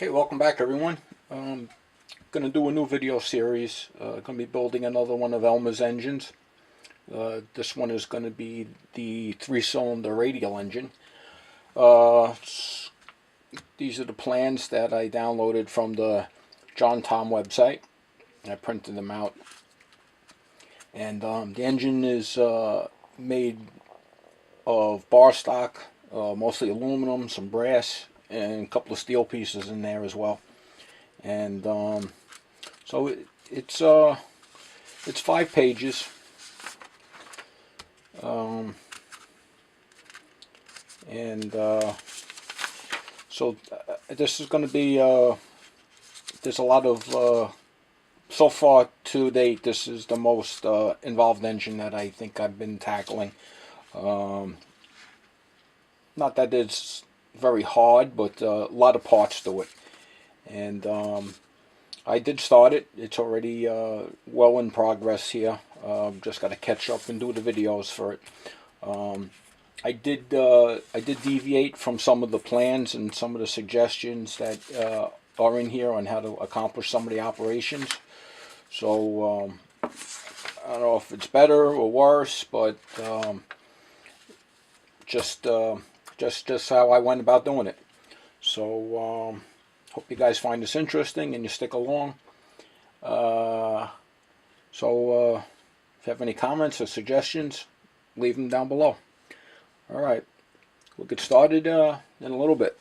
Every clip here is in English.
Okay, welcome back everyone. Going to do a new video series. Going to be building another one of Elmer's engines. This one is going to be the 3-cylinder Radial engine. These are the plans that I downloaded from the John Tom website. I printed them out. And the engine is made of bar stock, mostly aluminum, some brass, and a couple of steel pieces in there as well. And so it's 5 pages. So this is going to be there's a lot of so far to date, this is the most involved engine that I think I've been tackling. Not that it's very hard, but a lot of parts to it. And I did start it. It's already well in progress here. Just got to catch up and do the videos for it. I did deviate from some of the plans and some of the suggestions that are in here on how to accomplish some of the operations. So I don't know if it's better or worse, but just how I went about doing it. So hope you guys find this interesting and you stick along. If you have any comments or suggestions, leave them down below. Alright, we'll get started in a little bit.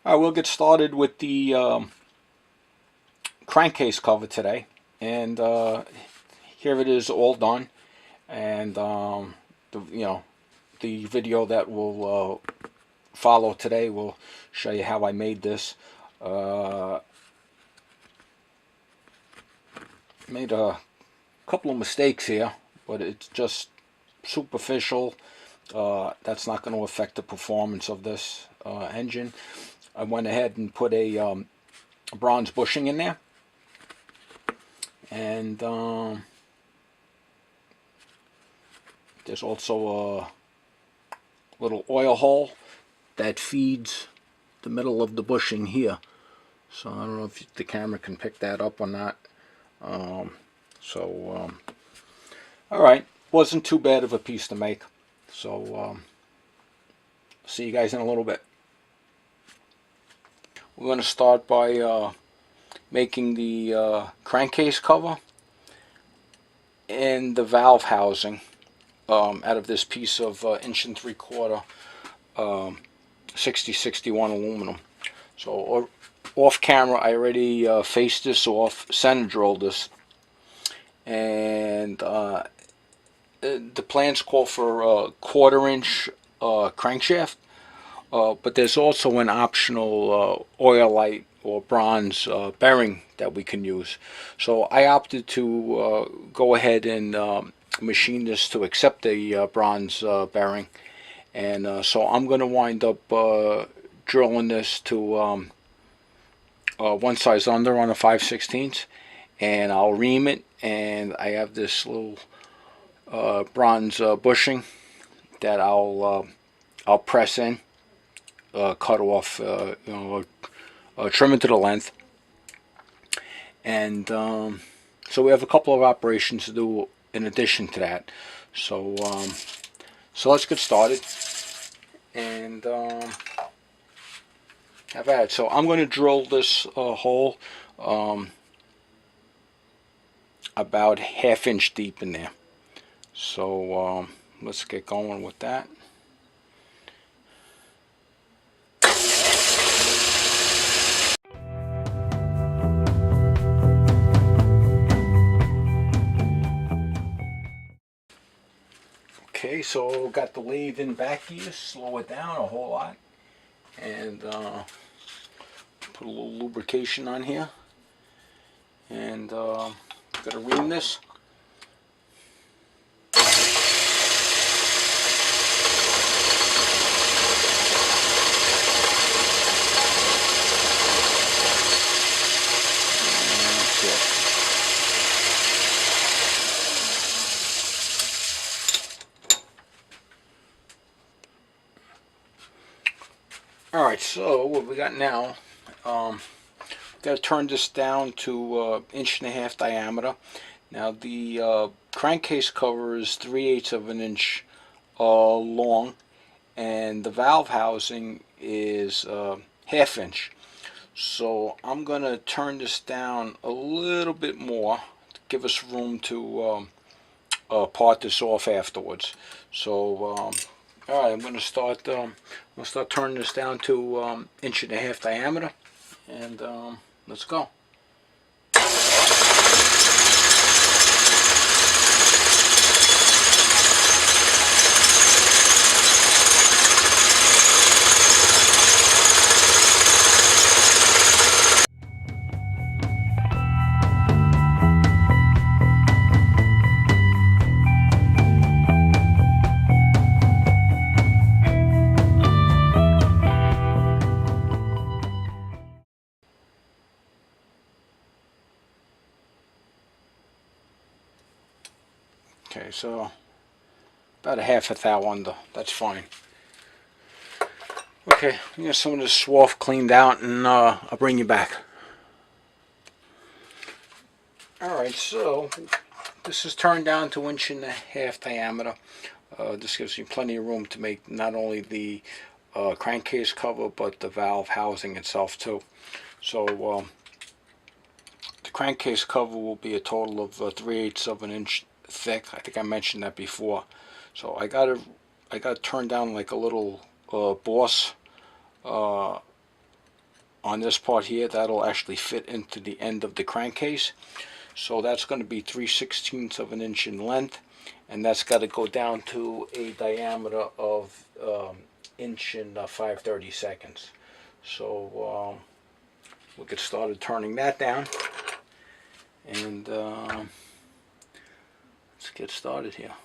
Alright, we'll get started with the crankcase cover today. And here it is all done. And the video that will follow today will show you how I made this. Made a couple of mistakes here, but it's just superficial. That's not going to affect the performance of this engine. I went ahead and put a bronze bushing in there, and there's also a little oil hole that feeds the middle of the bushing here. So I don't know if the camera can pick that up or not. Alright, wasn't too bad of a piece to make. So see you guys in a little bit. We're going to start by making the crankcase cover and the valve housing out of this piece of 1 3/4 6061 aluminum. So off camera I already faced this off, center drilled this, and the plans call for a 1/4 inch crankshaft, but there's also an optional oilite or bronze bearing that we can use. So I opted to go ahead and machine this to accept the bronze bearing, and so I'm going to wind up drilling this to 1 size under on a 5/16, and I'll ream it, and I have this little bronze bushing that I'll press in, cut off, trim it to the length, and so we have a couple of operations to do in addition to that. So let's get started and have at it. So I'm going to drill this hole about 1/2 inch deep in there. So let's get going with that. Okay, so got the lathe in back here, slow it down a whole lot, and put a little lubrication on here, and gonna ream this. Alright, so what we got now, got to turn this down to 1.5 inch diameter. Now the crankcase cover is 3/8 of an inch long, and the valve housing is 1/2 inch. So I'm going to turn this down a little bit more to give us room to part this off afterwards. So all right, I'm going to start. We'll start turning this down to 1.5 inch diameter, and let's go. Okay, so about a 1/2 thou under. That's fine. Okay, we get some of this swath cleaned out, and I'll bring you back. Alright, so this is turned down to 1.5 inch diameter. This gives you plenty of room to make not only the crankcase cover, but the valve housing itself too. So the crankcase cover will be a total of 3/8 of an inch thick. I think I mentioned that before. So I got to turn down like a little boss on this part here. That'll actually fit into the end of the crankcase. So that's going to be 3/16 of an inch in length, and that's got to go down to a diameter of inch and 5/32. So we'll get started turning that down, and let's get started here.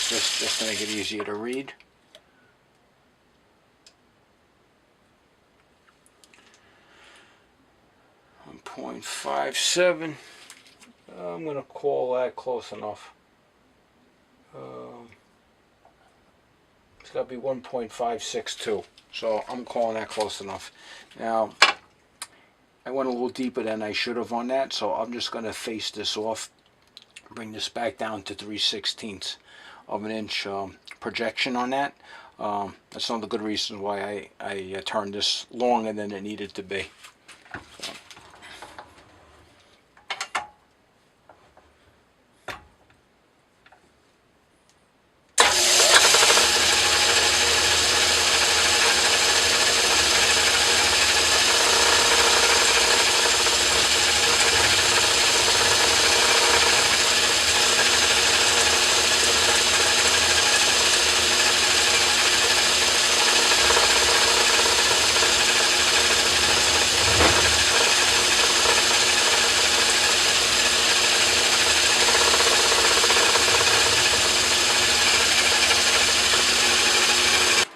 Just to make it easier to read. .57. I'm going to call that close enough. It's got to be 1.562. So I'm calling that close enough. Now, I went a little deeper than I should have on that, so I'm just going to face this off, bring this back down to 3/16 of an inch projection on that. That's one of the good reasons why I turned this longer than it needed to be. So.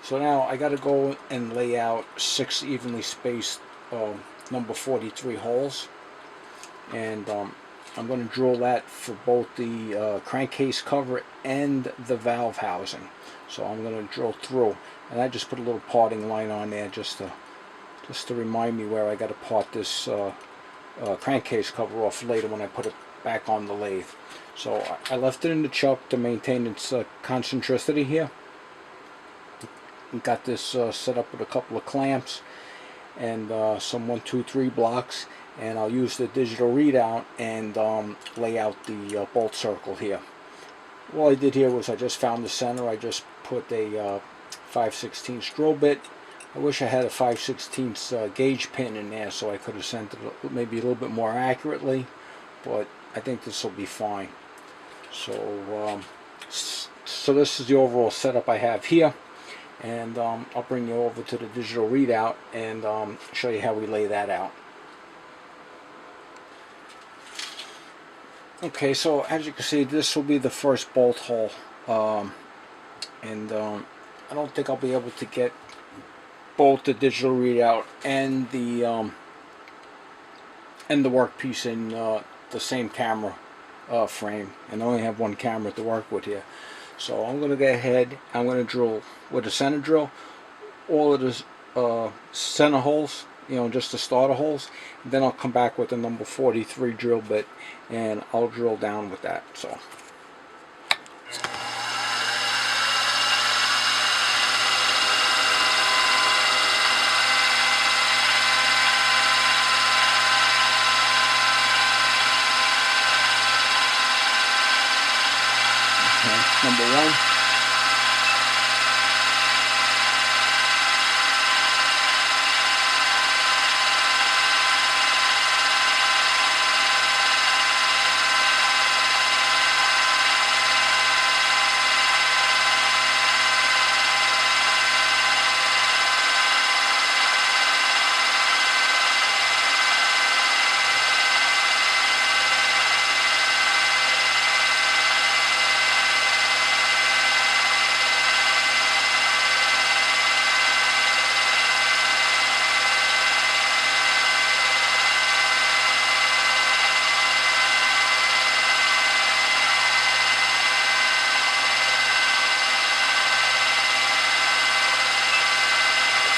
So now I got to go and lay out 6 evenly spaced number 43 holes, and I'm going to drill that for both the crankcase cover and the valve housing. So I'm going to drill through, and I just put a little parting line on there just to remind me where I got to part this crankcase cover off later when I put it back on the lathe. So I left it in the chuck to maintain its concentricity here. Got this set up with a couple of clamps and some 1, 2, 3 blocks, and I'll use the digital readout and lay out the bolt circle here. All I did here was I just found the center. I just put a 5/16 drill bit. I wish I had a 5/16 gauge pin in there so I could have sent it maybe a little bit more accurately, but I think this will be fine. So so this is the overall setup I have here, and I'll bring you over to the digital readout and show you how we lay that out. Okay, so as you can see, this will be the first bolt hole, and I don't think I'll be able to get both the digital readout and the workpiece in the same camera frame, and I only have one camera to work with here. So I'm going to go ahead, I'm going to drill with a center drill all of the center holes, you know, just the starter holes. And then I'll come back with the number 43 drill bit and I'll drill down with that. So number one.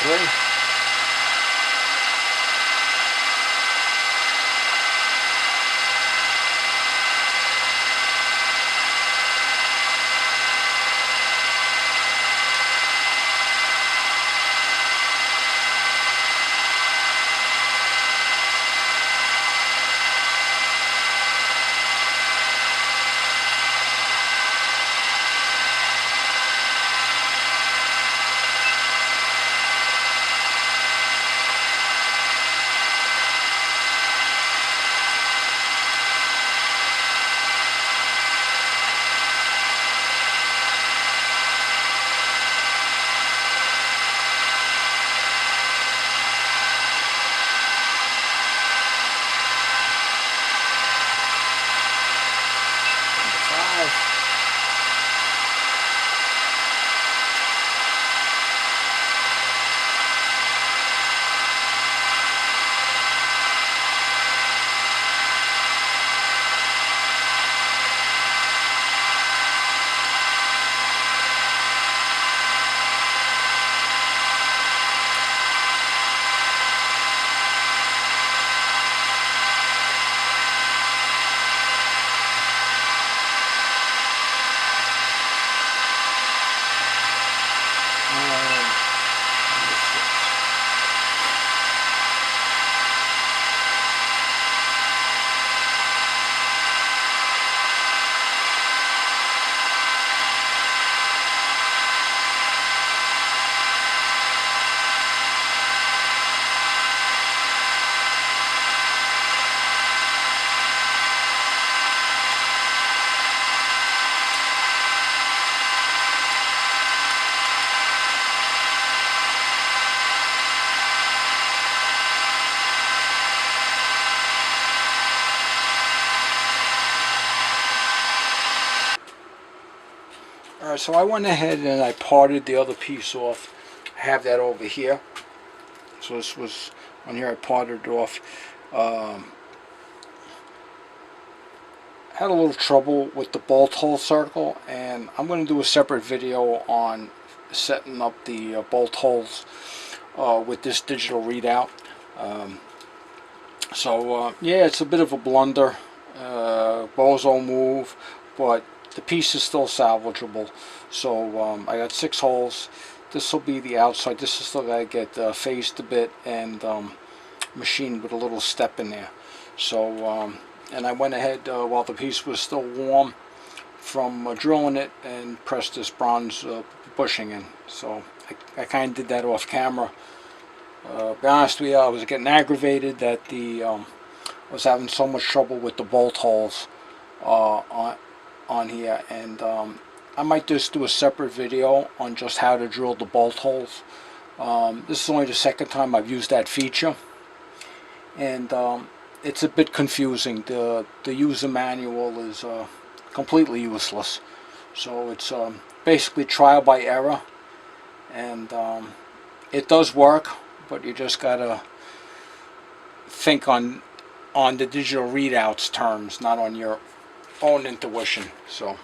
Three. Alright, so I went ahead and I parted the other piece off. I have that over here. So this was on here, I parted it off. Had a little trouble with the bolt hole circle, and I'm going to do a separate video on setting up the bolt holes with this digital readout. Yeah, it's a bit of a blunder, bozo move, but the piece is still salvageable. So I got 6 holes. This will be the outside. This is still got to get phased a bit and machined with a little step in there. So and I went ahead while the piece was still warm from drilling it and pressed this bronze bushing in. So I kind of did that off camera. To be honest with you, I was getting aggravated that I was having so much trouble with the bolt holes on here, and I might just do a separate video on just how to drill the bolt holes. This is only the second time I've used that feature, and it's a bit confusing. The user manual is completely useless, so it's basically trial by error, and it does work, but you just gotta think on the digital readouts terms, not on your own intuition. So